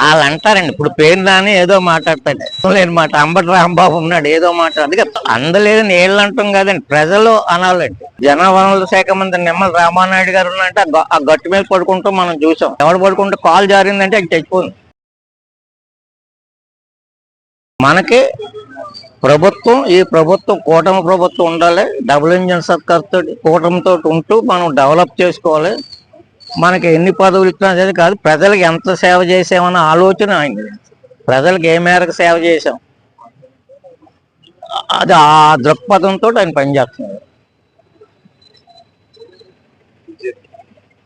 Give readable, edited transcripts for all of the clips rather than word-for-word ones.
వాళ్ళు అంటారండి, ఇప్పుడు పేరు రాని ఏదో మాట్లాడతాడు లేని మాట. అంబటి రాంబాబు ఉన్నాడు ఏదో మాట్లాడు, అందుకే అందలేదని ఏళ్ళు అంటాం కాదండి, ప్రజలు అనాలండి. జనవనరుల శాఖ మంత్రి నిమ్మల రామానాయుడు గారు ఉన్నంటే ఆ గట్టు మీద పడుకుంటూ మనం చూసాం. ఎవడు పడుకుంటే కాల్ జారిందంటే అది చచ్చిపోయింది. మనకి ప్రభుత్వం, ఈ ప్రభుత్వం కూటమి ప్రభుత్వం ఉండాలి. డబుల్ ఇంజన్ సర్కార్ తోటి, కూటమితో ఉంటూ మనం డెవలప్ చేసుకోవాలి. మనకి ఎన్ని పదవులు ఇచ్చినా అనేది కాదు, ప్రజలకు ఎంత సేవ చేసామన్న ఆలోచన ఆయన. ప్రజలకు ఏ మేరకు సేవ చేసాం అది ఆ దృక్పథంతో ఆయన పనిచేస్తున్నారు.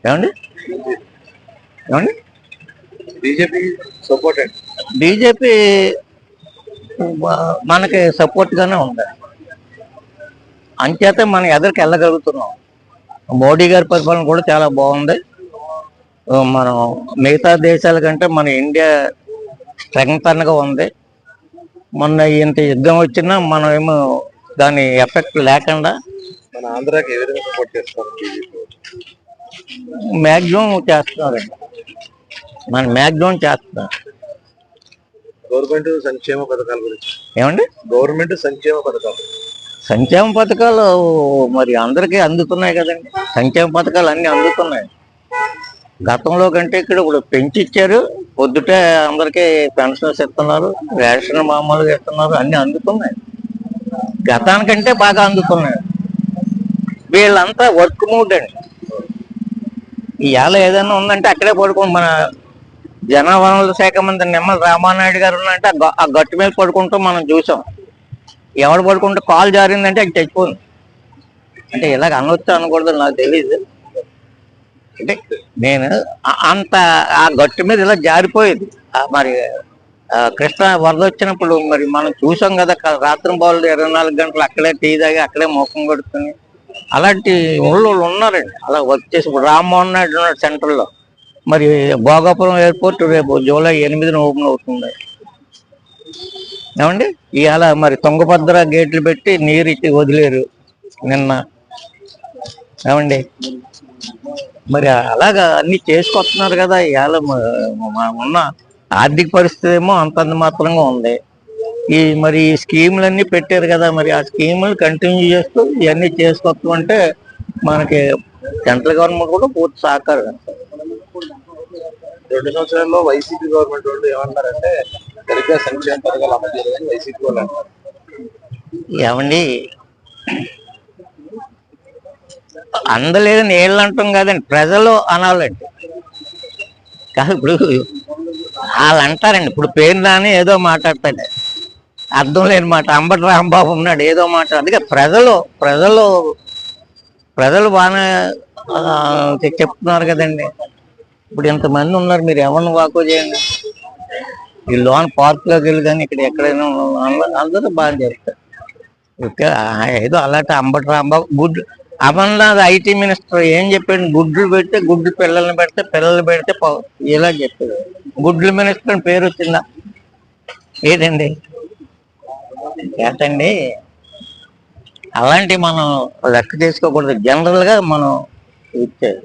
ఏమండి ఏమండి బీజేపీ మనకి సపోర్ట్ గానే ఉంది. అంచేత మనం ఎదురుకి వెళ్ళగలుగుతున్నాం. మోడీ గారి పరిపాలన కూడా చాలా బాగుంది. మనం మిగతా దేశాల కంటే మన ఇండియా స్ట్రెంగ్త్ గా ఉంది. మొన్న ఇంత యుద్ధం వచ్చినా మనం ఏమో దాని ఎఫెక్ట్ లేకుండా మన ఆంధ్రాకి ఏ విధంగా సపోర్ట్ చేస్తారు? మ్యాక్సిమం చేస్తున్నారండి, మన మ్యాక్సిమం చేస్తున్నారు. గవర్నమెంట్ సంక్షేమ పథకాల గురించి ఏమండి? గవర్నమెంట్ సంక్షేమ పథకాలు మరి అందరికీ అందుతున్నాయి కదండి. సంక్షేమ పథకాలు అన్ని అందుతున్నాయి. గతంలో కంటే ఇక్కడ ఇప్పుడు పెంచిచ్చారు. పొద్దుటే అందరికీ పెన్షన్స్ ఇస్తున్నారు, రేషన్ మామూలుగా ఇస్తున్నారు, అన్ని అందుతున్నాయి. గతానికంటే బాగా అందుతున్నాయి. వీళ్ళంతా వర్క్ మూడ్ అండి. ఇవాళ ఏదైనా ఉందంటే అక్కడే పడుకోండి. మన జనవనరుల శాఖ మంత్రి నిమ్మల రామానాయుడు గారు ఉన్నంటే ఆ గట్టు మీద పడుకుంటూ మనం చూసాం. ఎవడు పడుకుంటే కాల్ జారిందంటే అది చచ్చిపోయింది. అంటే ఇలాగ అనొచ్చు అనకూడదు నాకు తెలియదు. అంటే నేను అంత ఆ గట్టు మీద ఇలా జారిపోయేది. మరి కృష్ణ వరద వచ్చినప్పుడు మరి మనం చూసాం కదా, రాత్రి బాలు 24 గంటలు అక్కడే టీ తాగి అక్కడే మోకం కొడుతుంది. అలాంటి ఊళ్ళో ఉన్నారండి. అలా వర్క్ చేసి ఇప్పుడు రామ్మోహన్ నాయుడు ఉన్నాడు సెంట్రల్లో. మరి భోగాపురం ఎయిర్పోర్ట్ రేపు జూలై 8న ఓపెన్ అవుతుంది. ఏమండి? ఇవాళ మరి తుంగభద్ర గేట్లు పెట్టి నీరు ఇచ్చి వదిలేరు నిన్న. ఏమండి? మరి అలాగా అన్ని చేసుకొస్తున్నారు కదా. ఇవాళ ఉన్న ఆర్థిక పరిస్థితి ఏమో అంతంత మాత్రంగా ఉంది. మరి ఈ స్కీములన్నీ పెట్టారు కదా, మరి ఆ స్కీములు కంటిన్యూ చేస్తూ ఇవన్నీ చేసుకొస్తూ అంటే మనకి సెంట్రల్ గవర్నమెంట్ కూడా పూర్తి సహకారం. 2 సంవత్సరాల్లో వైసీపీ గవర్నమెంట్ వాళ్ళు ఏమన్నారంటే సరిగ్గా సంక్షేమ పథకాలు అమలు చేయాలని వైసీపీ వాళ్ళు అంటారు. ఏమండి, అందలేదని ఏళ్ళు అంటాం కాదండి, ప్రజలు అనాలండి. కాదు, ఇప్పుడు వాళ్ళు అంటారండి, ఇప్పుడు పేరు రాని ఏదో మాట్లాడతాడు అర్థం లేని మాట. అంబటి రాంబాబు ఉన్నాడు ఏదో మాట్లాడు, అందుకే ప్రజలు బాగానే చెప్తున్నారు కదండి. ఇప్పుడు ఇంతమంది ఉన్నారు, మీరు ఎవరిని వాకో చేయండి. ఈ లోన్ పార్క్లోకి వెళ్ళి కానీ ఇక్కడ ఎక్కడైనా అందరూ బాగా చేస్తారు. ఏదో అలాంటి అంబటి రాంబాబు అమర్నాథ్ ఐటీ మినిస్టర్ ఏం చెప్పాడు? గుడ్లు పెడితే గుడ్లు పిల్లల్ని పెడితే ఇలా చెప్పాడు. గుడ్లు మినిస్టర్ అని పేరు వచ్చిందా? ఏదండి ఏంటండి? అలాంటివి మనం లెక్క చేసుకోకూడదు. జనరల్ గా మనం ఇచ్చేది